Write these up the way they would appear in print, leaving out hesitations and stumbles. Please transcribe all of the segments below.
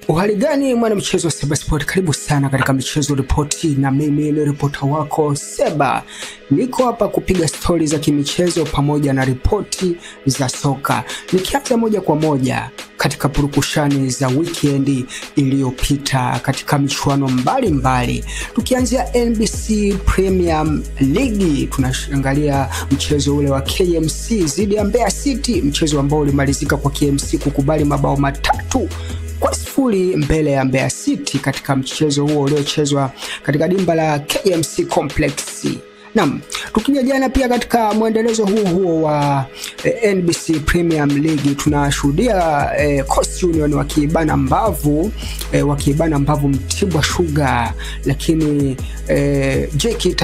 Uhali gani mwana mchezo wa Seba Sport, karibu sana katika michezo ripoti, na mimi ni ripota wako Seba. Niko hapa kupiga stori za kimichezo pamoja na ripoti za soka. Nikianza moja kwa moja katika purukushani za weekend iliyopita katika michuano mbalimbali. Tukianzia NBC Premier League, tunaangalia mchezo ule wa KMC dhidi ya Mbeya City, mchezo ambao ulimalizika kwa KMC kukubali mabao 3-0 mbele ya Mbeya City katika mchezo huo uliochezwa katika dimba la KMC Complex. Naam, tukija jana pia katika muendelezo huo wa NBC Premier League tunashuhudia Coast Union wakibana mbavu Mtibwa Sugar, lakini JKT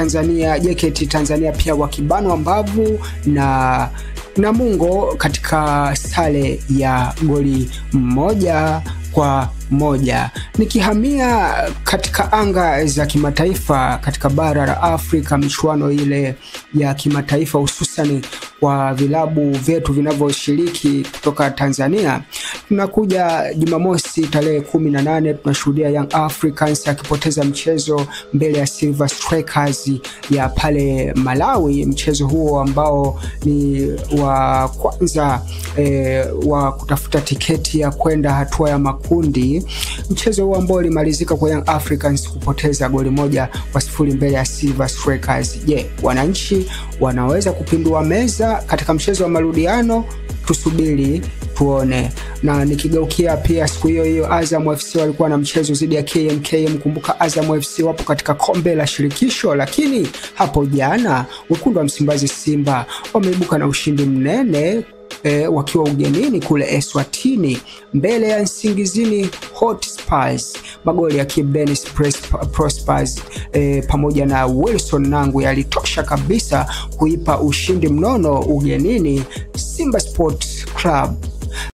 Tanzania pia wakibanwa mbavu na Namungo katika sare ya goli 1-1. Nikihamia katika anga za kimataifa katika bara la Afrika, michuano ile ya kimataifa hususan kwa vilabu vyetu vinavyoshiriki kutoka Tanzania, tunakuja Jumamosi tarehe 18 tunashuhudia Young Africans akipoteza mchezo mbele ya Silver Strikers ya pale Malawi, mchezo huo ambao ni wa kwanza wa kutafuta tiketi ya kwenda hatua ya makundi. Mchezo huo ambao ulimalizika kwa Young Africans kupoteza goli 1-0 mbele ya Silver Strikers. Wananchi wanaweza kupindua meza katika mchezo wa marudiano? Tusubiri tuone. Na nikigeukia pia siku hiyo Azam FC walikuwa na mchezo dhidi ya KMKM. Kumbuka Azam FC wapo katika kombe la shirikisho, lakini hapo jana wekundu wa Msimbazi Simba wameibuka na ushindi mnene wakiwa ugenini kule Eswatini mbele ya Nsingizini Hotspurs. Magoli ya Kibenis Prospers pamoja na Wilson Nangu yalitosha kabisa kuipa ushindi mnono ugenini Simba Sports Club.